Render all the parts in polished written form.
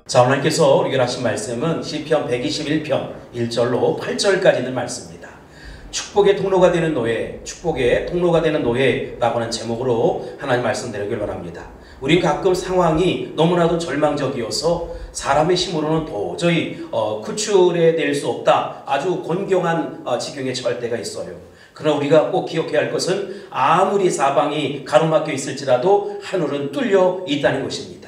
자, 하나님께서 우리에게 하신 말씀은 시편 121편 1절로 8절까지 있는 말씀입니다. 축복의 통로가 되는 노예, 축복의 통로가 되는 노예라고 하는 제목으로 하나님 말씀드리길 바랍니다. 우린 가끔 상황이 너무나도 절망적이어서 사람의 힘으로는 도저히 구출해낼 수 없다, 아주 곤경한 지경에 처할 때가 있어요. 그러나 우리가 꼭 기억해야 할 것은 아무리 사방이 가로막혀 있을지라도 하늘은 뚫려 있다는 것입니다.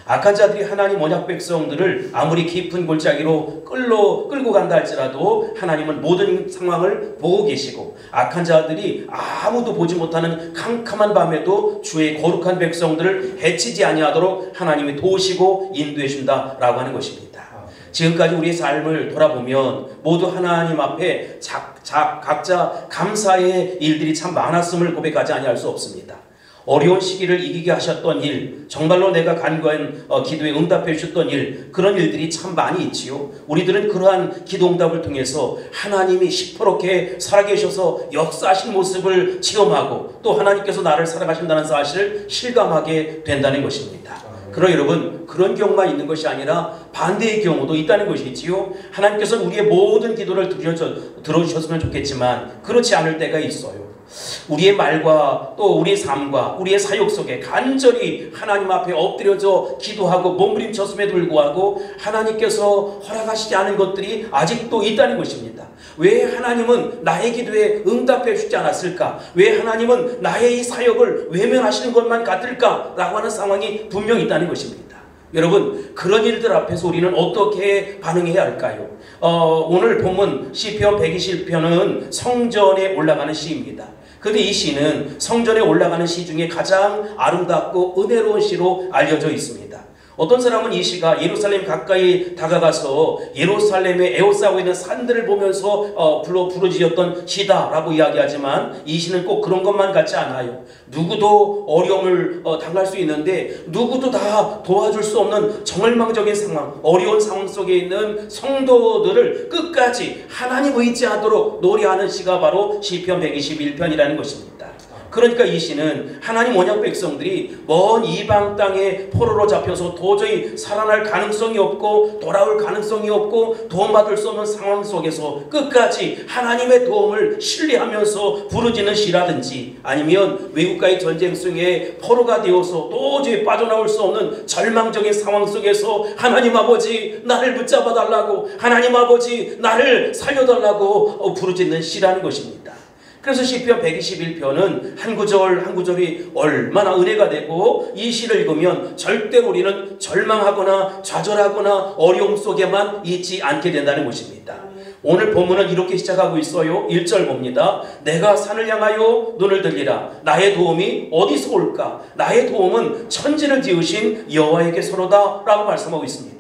악한 자들이 하나님 언약 백성들을 아무리 깊은 골짜기로 끌고 간다 할지라도 하나님은 모든 상황을 보고 계시고, 악한 자들이 아무도 보지 못하는 캄캄한 밤에도 주의 거룩한 백성들을 해치지 아니하도록 하나님이 도우시고 인도해 준다라고 하는 것입니다. 지금까지 우리의 삶을 돌아보면 모두 하나님 앞에 각자 감사의 일들이 참 많았음을 고백하지 아니할 수 없습니다. 어려운 시기를 이기게 하셨던 일, 정말로 내가 간구한 기도에 응답해 주셨던 일, 그런 일들이 참 많이 있지요. 우리들은 그러한 기도 응답을 통해서 하나님이 시퍼렇게 살아계셔서 역사하신 모습을 체험하고, 또 하나님께서 나를 살아가신다는 사실을 실감하게 된다는 것입니다. 그러나 여러분, 그런 경우만 있는 것이 아니라 반대의 경우도 있다는 것이지요. 하나님께서는 우리의 모든 기도를 들어주셨으면 좋겠지만 그렇지 않을 때가 있어요. 우리의 말과 또 우리의 삶과 우리의 사역 속에 간절히 하나님 앞에 엎드려져 기도하고 몸부림쳤음에도 불구하고 하나님께서 허락하시지 않은 것들이 아직도 있다는 것입니다. 왜 하나님은 나의 기도에 응답해 주지 않았을까? 왜 하나님은 나의 이 사역을 외면하시는 것만 같을까? 라고 하는 상황이 분명히 있다는 것입니다. 여러분, 그런 일들 앞에서 우리는 어떻게 반응해야 할까요? 오늘 본문 시편 120편은 성전에 올라가는 시입니다. 그런데 이 시는 성전에 올라가는 시 중에 가장 아름답고 은혜로운 시로 알려져 있습니다. 어떤 사람은 이 시가 예루살렘 가까이 다가가서 예루살렘에 에워싸고 있는 산들을 보면서 부르짖었던 시다라고 이야기하지만, 이 시는 꼭 그런 것만 같지 않아요. 누구도 어려움을 당할 수 있는데 누구도 다 도와줄 수 없는 절망적인 상황, 어려운 상황 속에 있는 성도들을 끝까지 하나님 의지하도록 노래하는 시가 바로 시편 121편이라는 것입니다. 그러니까 이 시는 하나님 언약 백성들이 먼 이방 땅에 포로로 잡혀서 도저히 살아날 가능성이 없고 돌아올 가능성이 없고 도움받을 수 없는 상황 속에서 끝까지 하나님의 도움을 신뢰하면서 부르짖는 시라든지, 아니면 외국과의 전쟁 속에 포로가 되어서 도저히 빠져나올 수 없는 절망적인 상황 속에서 하나님 아버지 나를 붙잡아 달라고, 하나님 아버지 나를 살려달라고 부르짖는 시라는 것입니다. 그래서 시편 121편은 한 구절 한 구절이 얼마나 은혜가 되고, 이 시를 읽으면 절대로 우리는 절망하거나 좌절하거나 어려움 속에만 있지 않게 된다는 것입니다. 오늘 본문은 이렇게 시작하고 있어요. 1절 봅니다. 내가 산을 향하여 눈을 들리라. 나의 도움이 어디서 올까? 나의 도움은 천지를 지으신 여호와에게서로다 라고 말씀하고 있습니다.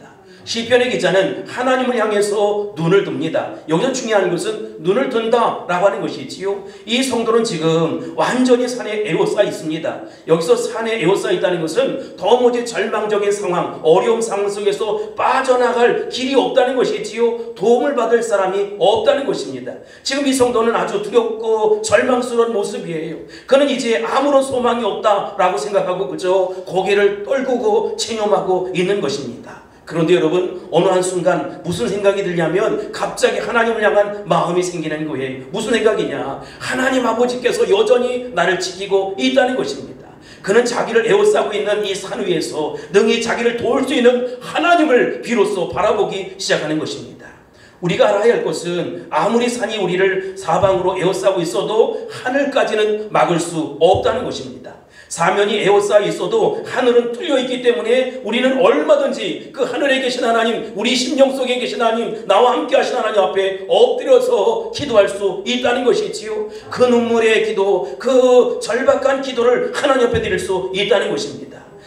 시편의 기자는 하나님을 향해서 눈을 듭니다. 여기서 중요한 것은 눈을 든다 라고 하는 것이지요. 이 성도는 지금 완전히 산에 에워싸 있습니다. 여기서 산에 에워싸 있다는 것은 도무지 절망적인 상황, 어려움 상황 속에서 빠져나갈 길이 없다는 것이지요. 도움을 받을 사람이 없다는 것입니다. 지금 이 성도는 아주 두렵고 절망스러운 모습이에요. 그는 이제 아무런 소망이 없다라고 생각하고 그저 고개를 떨구고 체념하고 있는 것입니다. 그런데 여러분, 어느 한순간 무슨 생각이 들냐면 갑자기 하나님을 향한 마음이 생기는 거예요. 무슨 생각이냐? 하나님 아버지께서 여전히 나를 지키고 있다는 것입니다. 그는 자기를 에워싸고 있는 이 산 위에서 능히 자기를 도울 수 있는 하나님을 비로소 바라보기 시작하는 것입니다. 우리가 알아야 할 것은 아무리 산이 우리를 사방으로 에워싸고 있어도 하늘까지는 막을 수 없다는 것입니다. 사면이 에워싸여 있어도 하늘은 뚫려 있기 때문에 우리는 얼마든지 그 하늘에 계신 하나님, 우리 심령 속에 계신 하나님, 나와 함께 하신 하나님 앞에 엎드려서 기도할 수 있다는 것이지요. 그 눈물의 기도, 그 절박한 기도를 하나님 앞에 드릴 수 있다는 것입니다.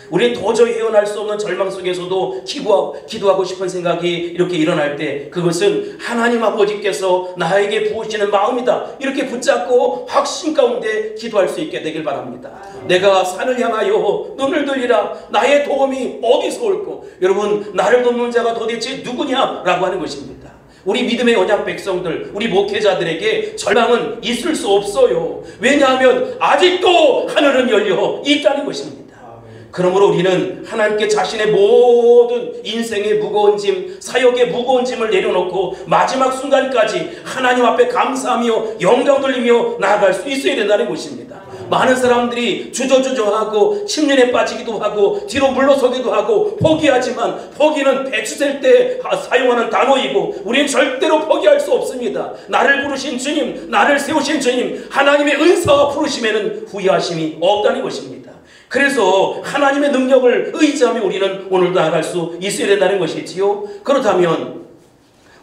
우리는 도저히 헤어날 수 없는 절망 속에서도 기도하고 싶은 생각이 이렇게 일어날 때, 그것은 하나님 아버지께서 나에게 부으시는 마음이다, 이렇게 붙잡고 확신 가운데 기도할 수 있게 되길 바랍니다. 내가 산을 향하여 눈을 들리라. 나의 도움이 어디서 올꼬? 여러분, 나를 돕는 자가 도대체 누구냐라고 하는 것입니다. 우리 믿음의 언약 백성들, 우리 목회자들에게 절망은 있을 수 없어요. 왜냐하면 아직도 하늘은 열려 있다는 것입니다. 그러므로 우리는 하나님께 자신의 모든 인생의 무거운 짐, 사역의 무거운 짐을 내려놓고 마지막 순간까지 하나님 앞에 감사하며 영광 돌리며 나아갈 수 있어야 된다는 것입니다. 많은 사람들이 주저주저하고 침륜에 빠지기도 하고 뒤로 물러서기도 하고 포기하지만, 포기는 배추 셀 때 사용하는 단어이고 우리는 절대로 포기할 수 없습니다. 나를 부르신 주님, 나를 세우신 주님, 하나님의 은사와 부르심에는 후회하심이 없다는 것입니다. 그래서 하나님의 능력을 의지하며 우리는 오늘도 나아갈 수 있어야 된다는 것이지요. 그렇다면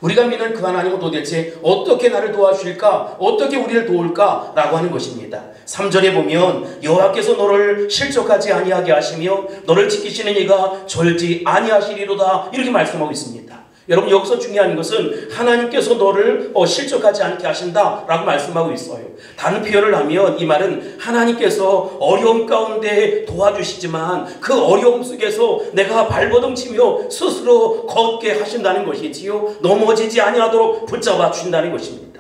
우리가 믿는 그 하나님은 도대체 어떻게 나를 도와주실까? 어떻게 우리를 도울까? 라고 하는 것입니다. 3절에 보면 여호와께서 너를 실족하지 아니하게 하시며 너를 지키시는 이가 절지 아니하시리로다, 이렇게 말씀하고 있습니다. 여러분, 여기서 중요한 것은 하나님께서 너를 실족하지 않게 하신다라고 말씀하고 있어요. 다른 표현을 하면 이 말은 하나님께서 어려움 가운데 도와주시지만 그 어려움 속에서 내가 발버둥 치며 스스로 걷게 하신다는 것이지요. 넘어지지 아니하도록 붙잡아 주신다는 것입니다.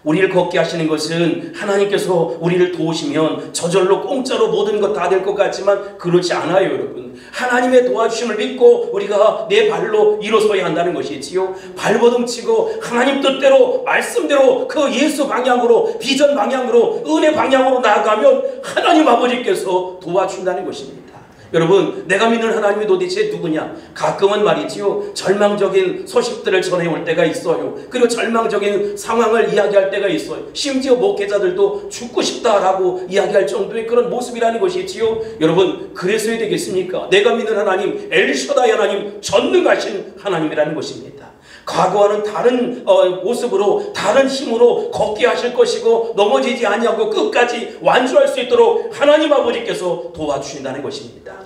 우리를 걷게 하시는 것은 하나님께서 우리를 도우시면 저절로 공짜로 모든 것 다 될 것 같지만 그렇지 않아요, 여러분. 하나님의 도와주심을 믿고 우리가 내 발로 일어서야 한다는 것이지요. 발버둥 치고 하나님 뜻대로, 말씀대로 그 예수 방향으로, 비전 방향으로, 은혜 방향으로 나아가면 하나님 아버지께서 도와준다는 것입니다. 여러분, 내가 믿는 하나님이 도대체 누구냐? 가끔은 말이지요, 절망적인 소식들을 전해올 때가 있어요. 그리고 절망적인 상황을 이야기할 때가 있어요. 심지어 목회자들도 죽고 싶다라고 이야기할 정도의 그런 모습이라는 것이지요. 여러분, 그래서야 되겠습니까? 내가 믿는 하나님, 엘샤다이 하나님, 전능하신 하나님이라는 것입니다. 과거와는 다른 모습으로, 다른 힘으로 걷게 하실 것이고 넘어지지 아니하고 끝까지 완주할 수 있도록 하나님 아버지께서 도와주신다는 것입니다.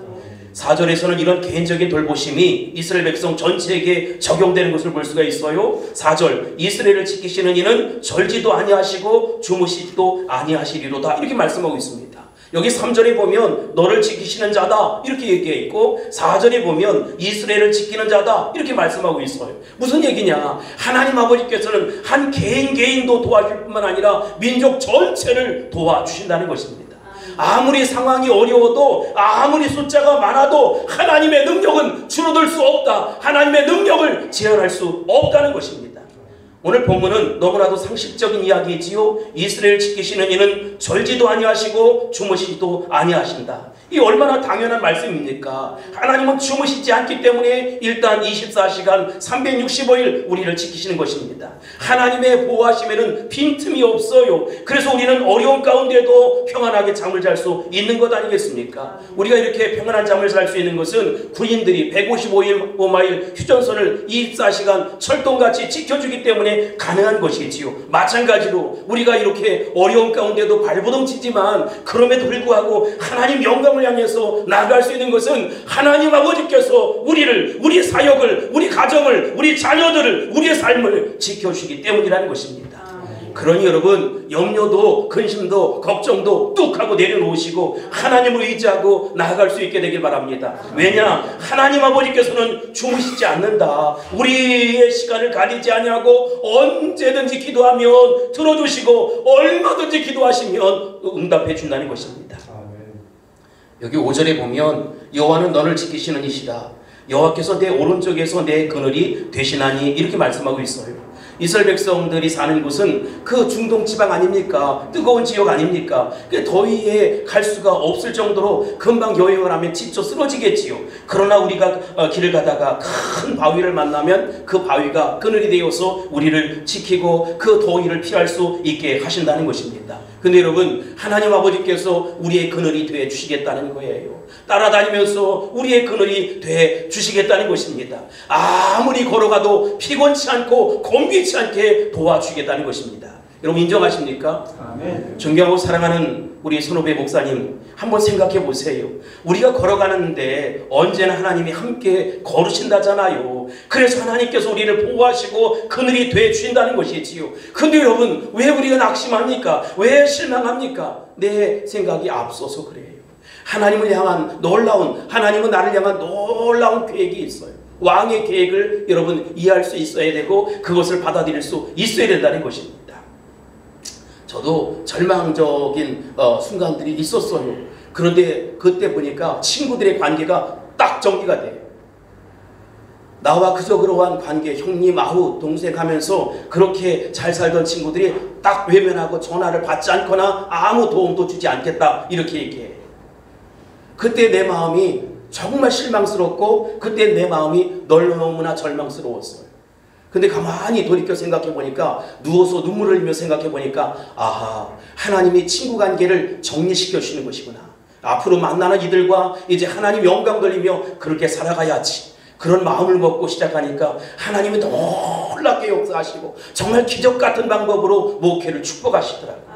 4절에서는 이런 개인적인 돌보심이 이스라엘 백성 전체에게 적용되는 것을 볼 수가 있어요. 4절, 이스라엘을 지키시는 이는 절지도 아니하시고 주무시지도 아니하시리로다, 이렇게 말씀하고 있습니다. 여기 3절에 보면 너를 지키시는 자다 이렇게 얘기해 있고 4절에 보면 이스라엘을 지키는 자다 이렇게 말씀하고 있어요. 무슨 얘기냐? 하나님 아버지께서는 한 개인도 도와줄 뿐만 아니라 민족 전체를 도와주신다는 것입니다. 아무리 상황이 어려워도, 아무리 숫자가 많아도 하나님의 능력은 줄어들 수 없다. 하나님의 능력을 제한할 수 없다는 것입니다. 오늘 본문은 너무나도 상식적인 이야기지요. 이스라엘 지키시는 이는 절지도 아니하시고 주무시지도 아니하신다. 이 얼마나 당연한 말씀입니까? 하나님은 주무시지 않기 때문에 일단 24시간 365일 우리를 지키시는 것입니다. 하나님의 보호하심에는 빈틈이 없어요. 그래서 우리는 어려운 가운데도 평안하게 잠을 잘 수 있는 것 아니겠습니까? 우리가 이렇게 평안한 잠을 잘 수 있는 것은 군인들이 155마일 휴전선을 24시간 철동같이 지켜주기 때문에 가능한 것이지요. 마찬가지로 우리가 이렇게 어려운 가운데도 발버둥 치지만 그럼에도 불구하고 하나님 영광을 향해서 나아갈 수 있는 것은 하나님 아버지께서 우리를, 우리 사역을, 우리 가정을, 우리 자녀들을, 우리의 삶을 지켜주시기 때문이라는 것입니다. 그러니 여러분, 염려도 근심도 걱정도 뚝 하고 내려놓으시고 하나님을 의지하고 나아갈 수 있게 되길 바랍니다. 왜냐? 하나님 아버지께서는 주무시지 않는다. 우리의 시간을 가리지 아니하고 언제든지 기도하면 들어주시고 얼마든지 기도하시면 응답해 준다는 것입니다. 여기 5절에 보면 여호와는 너를 지키시는 이시다. 여호와께서 내 오른쪽에서 내 그늘이 되시나니 이렇게 말씀하고 있어요. 이스라엘 백성들이 사는 곳은 그 중동 지방 아닙니까? 뜨거운 지역 아닙니까? 그 더위에 갈 수가 없을 정도로 금방 여행을 하면 지쳐 쓰러지겠지요. 그러나 우리가 길을 가다가 큰 바위를 만나면 그 바위가 그늘이 되어서 우리를 지키고 그 더위를 피할 수 있게 하신다는 것입니다. 근데 여러분, 하나님 아버지께서 우리의 그늘이 되어 주시겠다는 거예요. 따라다니면서 우리의 그늘이 되어 주시겠다는 것입니다. 아무리 걸어가도 피곤치 않고 곤기치 않게 도와주시겠다는 것입니다. 여러분, 인정하십니까? 아멘. 존경하고 사랑하는 우리 선후배 목사님, 한번 생각해 보세요. 우리가 걸어가는데 언제나 하나님이 함께 걸으신다잖아요. 그래서 하나님께서 우리를 보호하시고 그늘이 되어 주신다는 것이지요. 근데 여러분, 왜 우리가 낙심합니까? 왜 실망합니까? 내 생각이 앞서서 그래요. 하나님을 향한 놀라운, 하나님은 나를 향한 놀라운 계획이 있어요. 왕의 계획을 여러분 이해할 수 있어야 되고 그것을 받아들일 수 있어야 된다는 것입니다. 저도 절망적인 순간들이 있었어요. 그런데 그때 보니까 친구들의 관계가 딱 정리가 돼요. 나와 그저 그러한 관계, 형님, 아우, 동생 하면서 그렇게 잘 살던 친구들이 딱 외면하고 전화를 받지 않거나 아무 도움도 주지 않겠다 이렇게 얘기해요. 그때 내 마음이 정말 실망스럽고 그때 내 마음이 너무나 절망스러웠어요. 근데 가만히 돌이켜 생각해 보니까, 누워서 눈물을 흘리며 생각해 보니까, 아하, 하나님이 친구 관계를 정리시켜 주시는 것이구나. 앞으로 만나는 이들과 이제 하나님 영광 돌리며 그렇게 살아가야지. 그런 마음을 먹고 시작하니까 하나님이 놀랍게 역사하시고 정말 기적 같은 방법으로 목회를 축복하시더라고요.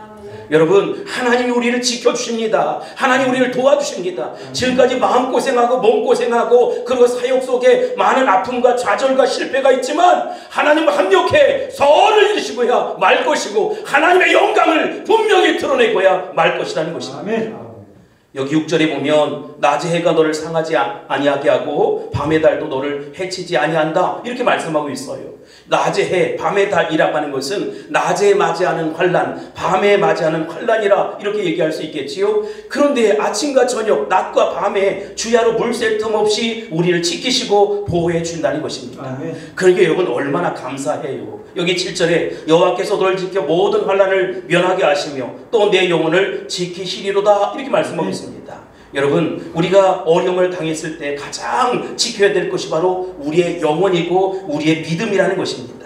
여러분, 하나님이 우리를 지켜주십니다. 하나님 우리를 도와주십니다. 지금까지 마음고생하고 몸고생하고 그리고 사역 속에 많은 아픔과 좌절과 실패가 있지만 하나님은 합력해 선을 이루시고야 말 것이고 하나님의 영광을 분명히 드러내고야 말 것이라는 것입니다. 아멘. 여기 6절에 보면 낮의 해가 너를 상하지 아니하게 하고 밤의 달도 너를 해치지 아니한다 이렇게 말씀하고 있어요. 낮의 해, 밤의 달이라고 하는 것은 낮에 맞이하는 환난, 밤에 맞이하는 환난이라 이렇게 얘기할 수 있겠지요. 그런데 아침과 저녁, 낮과 밤에 주야로 물 셀 틈 없이 우리를 지키시고 보호해 준다는 것입니다. 아멘. 그러니까 여러분 얼마나 감사해요. 여기 7절에 여호와께서 너를 지켜 모든 환난을 면하게 하시며 또 내 영혼을 지키시리로다 이렇게 말씀하고 있습니다. 여러분, 우리가 어려움을 당했을 때 가장 지켜야 될 것이 바로 우리의 영혼이고 우리의 믿음이라는 것입니다.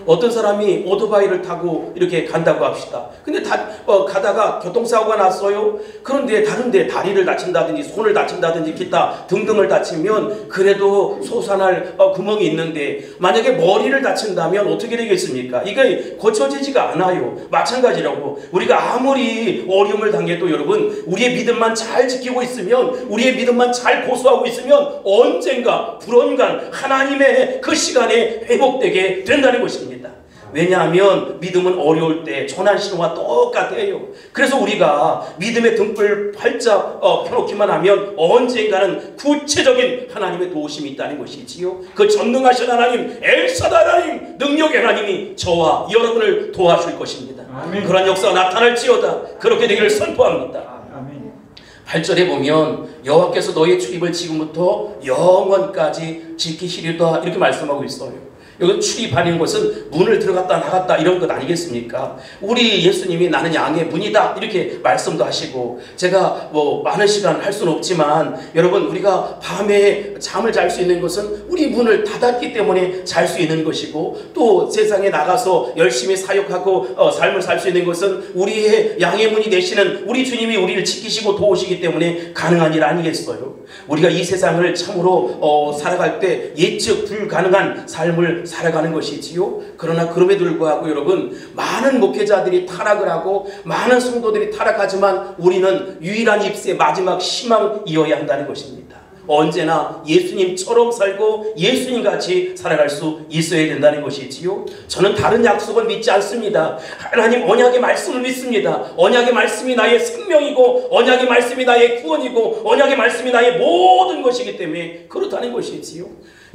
어떤 사람이 오토바이를 타고 이렇게 간다고 합시다. 근데 가다가 교통사고가 났어요. 그런데 다른데 다리를 다친다든지 손을 다친다든지 기타 등등을 다치면 그래도 솟아날 구멍이 있는데, 만약에 머리를 다친다면 어떻게 되겠습니까? 이게 고쳐지지가 않아요. 마찬가지라고 우리가 아무리 어려움을 당해도 여러분, 우리의 믿음만 잘 지키고 있으면, 우리의 믿음만 잘 고수하고 있으면 언젠가 불언간 하나님의 그 시간에 회복되게 된다는 것입니다. 왜냐하면 믿음은 어려울 때 전환 신호와 똑같아요. 그래서 우리가 믿음의 등불 활짝 펴놓기만 하면 언젠가는 구체적인 하나님의 도우심이 있다는 것이지요. 그 전능하신 하나님, 엘사다 하나님, 능력의 하나님이 저와 여러분을 도와줄 것입니다. 아멘. 그런 역사가 나타날지어다. 그렇게 되기를 선포합니다. 아멘. 8절에 보면 여호와께서 너의 출입을 지금부터 영원까지 지키시리로다 이렇게 말씀하고 있어요. 여기 출입하는 것은 문을 들어갔다 나갔다 이런 것 아니겠습니까? 우리 예수님이 나는 양의 문이다 이렇게 말씀도 하시고, 제가 많은 시간 할 수는 없지만 여러분, 우리가 밤에 잠을 잘 수 있는 것은 우리 문을 닫았기 때문에 잘 수 있는 것이고, 또 세상에 나가서 열심히 사역하고 삶을 살 수 있는 것은 우리의 양의 문이 되시는 우리 주님이 우리를 지키시고 도우시기 때문에 가능한 일 아니겠어요? 우리가 이 세상을 참으로 살아갈 때 예측 불가능한 삶을 살아가는 것이지요. 그러나 그럼에도 불구하고 여러분, 많은 목회자들이 타락을 하고 많은 성도들이 타락하지만 우리는 유일한 입새 마지막 희망이어야 한다는 것입니다. 언제나 예수님처럼 살고 예수님같이 살아갈 수 있어야 된다는 것이지요. 저는 다른 약속을 믿지 않습니다. 하나님 언약의 말씀을 믿습니다. 언약의 말씀이 나의 생명이고 언약의 말씀이 나의 구원이고 언약의 말씀이 나의 모든 것이기 때문에 그렇다는 것이지요.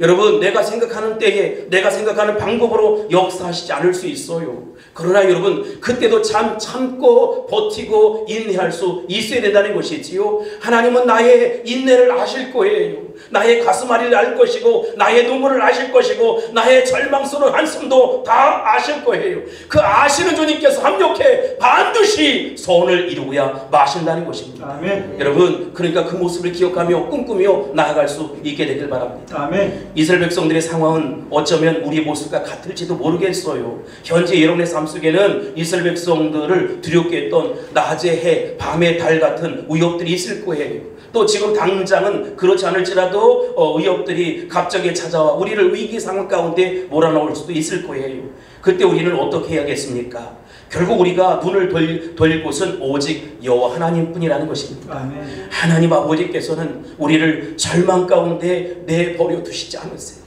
여러분, 내가 생각하는 때에 내가 생각하는 방법으로 역사하시지 않을 수 있어요. 그러나 여러분, 그때도 참고 버티고 인내할 수 있어야 된다는 것이지요. 하나님은 나의 인내를 아실 거예요. 나의 가슴앓이를 알 것이고 나의 눈물을 아실 것이고 나의 절망스러운 한숨도 다 아실 거예요. 그 아시는 주님께서 합력해 반드시 선을 이루고야 마신다는 것입니다. 아멘. 여러분, 그러니까 그 모습을 기억하며 꿈꾸며 나아갈 수 있게 되길 바랍니다. 아멘. 이스라엘 백성들의 상황은 어쩌면 우리의 모습과 같을지도 모르겠어요. 현재 여러분의 삶 속에는 이스라엘 백성들을 두렵게 했던 낮의 해, 밤의 달 같은 위협들이 있을 거예요. 또 지금 당장은 그렇지 않을지라도 위협들이 갑자기 찾아와 우리를 위기 상황 가운데 몰아넣을 수도 있을 거예요. 그때 우리는 어떻게 해야겠습니까? 결국 우리가 눈을 돌릴 곳은 오직 여호와 하나님뿐이라는 것입니다. 아멘. 하나님 아버지께서는 우리를 절망 가운데 내버려 두시지 않으세요.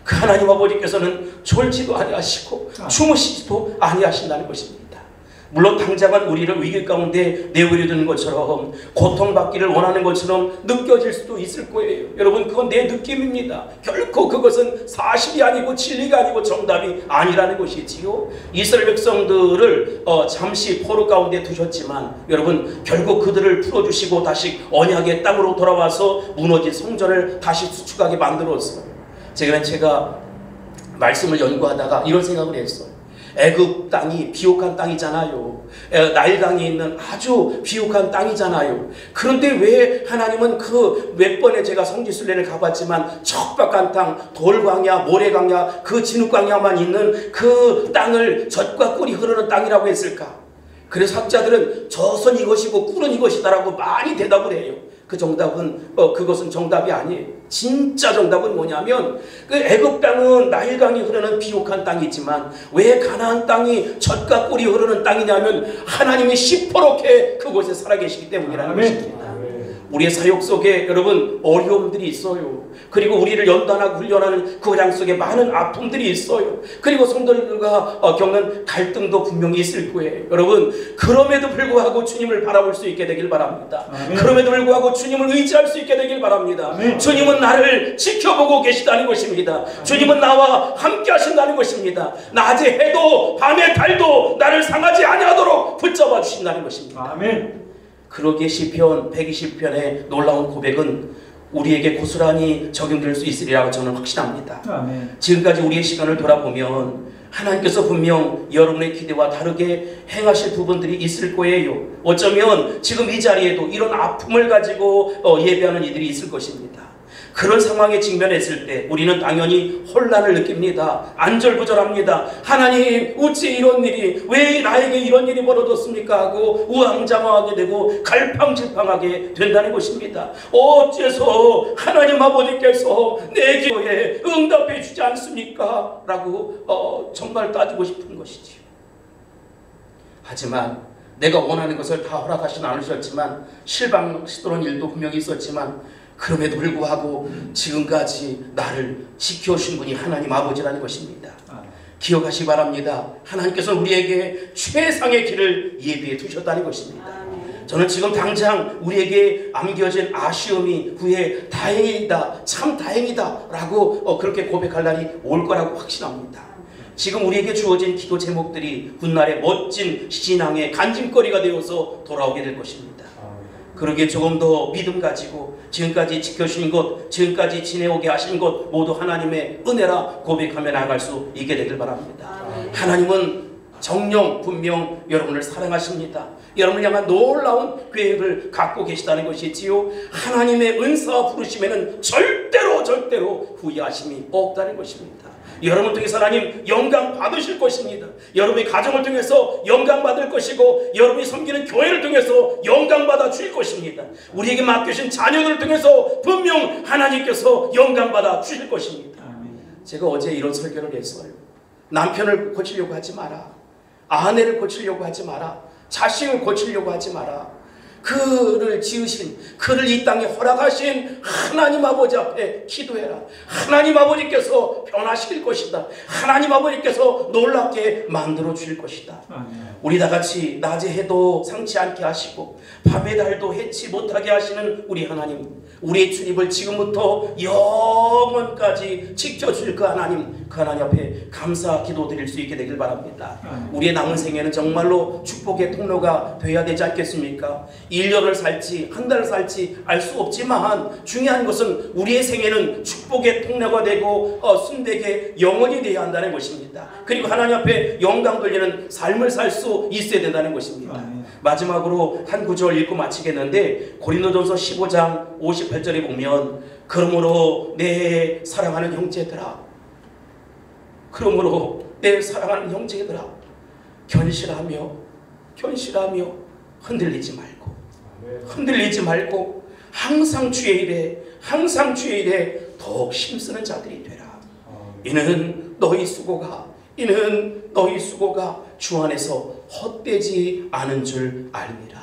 그 하나님 아버지께서는 졸지도 아니하시고 주무시지도 아니하신다는 것입니다. 물론 당장은 우리를 위기 가운데 내버려두는 것처럼 고통받기를 원하는 것처럼 느껴질 수도 있을 거예요. 여러분, 그건 내 느낌입니다. 결코 그것은 사실이 아니고 진리가 아니고 정답이 아니라는 것이지요. 이스라엘 백성들을 잠시 포로 가운데 두셨지만 여러분, 결국 그들을 풀어주시고 다시 언약의 땅으로 돌아와서 무너진 성전을 다시 수축하게 만들었어요. 제가 말씀을 연구하다가 이런 생각을 했어요. 애굽 땅이 비옥한 땅이잖아요. 나일강이 있는 아주 비옥한 땅이잖아요. 그런데 왜 하나님은 그 몇 번에 제가 성지순례를 가봤지만 척박한 땅, 돌광야, 모래광야, 그 진흙광야만 있는 그 땅을 젖과 꿀이 흐르는 땅이라고 했을까? 그래서 학자들은 젖은 이것이고 꿀은 이것이다라고 많이 대답을 해요. 그 정답은 그것은 정답이 아니에요. 진짜 정답은 뭐냐면 그 애굽 땅은 나일강이 흐르는 비옥한 땅이지만 왜 가나안 땅이 젖과 꿀이 흐르는 땅이냐면 하나님이 시퍼렇게 그곳에 살아계시기 때문이라는 것입니다. 우리의 사역 속에 여러분 어려움들이 있어요. 그리고 우리를 연단하고 훈련하는 그 과정 속에 많은 아픔들이 있어요. 그리고 성도들과 겪는 갈등도 분명히 있을 거예요. 여러분, 그럼에도 불구하고 주님을 바라볼 수 있게 되길 바랍니다. 아멘. 그럼에도 불구하고 주님을 의지할 수 있게 되길 바랍니다. 아멘. 주님은 나를 지켜보고 계시다는 것입니다. 아멘. 주님은 나와 함께 하신다는 것입니다. 낮에 해도 밤에 달도 나를 상하지 아니하도록 붙잡아 주신다는 것입니다. 아멘. 그러기에 시편 120편의 놀라운 고백은 우리에게 고스란히 적용될 수 있으리라고 저는 확신합니다. 아멘. 지금까지 우리의 시간을 돌아보면 하나님께서 분명 여러분의 기대와 다르게 행하실 부분들이 있을 거예요. 어쩌면 지금 이 자리에도 이런 아픔을 가지고 예배하는 이들이 있을 것입니다. 그런 상황에 직면했을 때 우리는 당연히 혼란을 느낍니다. 안절부절합니다. 하나님, 어찌 이런 일이, 왜 나에게 이런 일이 벌어졌습니까? 하고 우왕좌왕하게 되고 갈팡질팡하게 된다는 것입니다. 어째서 하나님 아버지께서 내 기도에 응답해 주지 않습니까? 라고 정말 따지고 싶은 것이지요. 하지만 내가 원하는 것을 다 허락하시는 않으셨지만 실망시도는 일도 분명히 있었지만 그럼에도 불구하고 지금까지 나를 지켜오신 분이 하나님 아버지라는 것입니다. 기억하시기 바랍니다. 하나님께서는 우리에게 최상의 길을 예비해 두셨다는 것입니다. 저는 지금 당장 우리에게 안겨진 아쉬움이 후에 다행이다, 참 다행이다 라고 그렇게 고백할 날이 올 거라고 확신합니다. 지금 우리에게 주어진 기도 제목들이 훗날의 멋진 신앙의 간증거리가 되어서 돌아오게 될 것입니다. 그러기에 조금 더 믿음 가지고 지금까지 지켜주신 것, 지금까지 지내오게 하신 것 모두 하나님의 은혜라 고백하며 나아갈 수 있게 되길 바랍니다. 하나님은 정녕 분명 여러분을 사랑하십니다. 여러분을 향한 놀라운 계획을 갖고 계시다는 것이지요. 하나님의 은사와 부르심에는 절대로 후회하심이 없다는 것입니다. 여러분을 통해서 하나님 영광 받으실 것입니다. 여러분의 가정을 통해서 영광 받을 것이고 여러분이 섬기는 교회를 통해서 영광 받아 주실 것입니다. 우리에게 맡겨진 자녀들을 통해서 분명 하나님께서 영광 받아 주실 것입니다. 제가 어제 이런 설교를 했어요. 남편을 고치려고 하지 마라. 아내를 고치려고 하지 마라. 자식을 고치려고 하지 마라. 그를 지으신, 그를 이 땅에 허락하신 하나님 아버지 앞에 기도해라. 하나님 아버지께서 변화시킬 것이다. 하나님 아버지께서 놀랍게 만들어 주실 것이다. 우리 다 같이 낮에 해도 상치 않게 하시고 밤에 달도 해치 못하게 하시는 우리 하나님, 우리의 주님을 지금부터 영원까지 지켜줄 그 하나님 앞에 감사 기도드릴 수 있게 되길 바랍니다. 우리의 남은 생애는 정말로 축복의 통로가 되어야 되지 않겠습니까? 1년을 살지 한 달을 살지 알 수 없지만 중요한 것은 우리의 생애는 축복의 통로가 되고 순백의 영원이 되어야 한다는 것입니다. 그리고 하나님 앞에 영광 돌리는 삶을 살 수 있어야 된다는 것입니다. 마지막으로 한 구절 읽고 마치겠는데 고린도전서 15장 58절에 보면 그러므로 내 사랑하는 형제들아, 견실하며 흔들리지 말고 항상 주의 일에 더욱 힘쓰는 자들이 되라. 이는 너희 수고가 주 안에서 헛되지 않은 줄 알미라.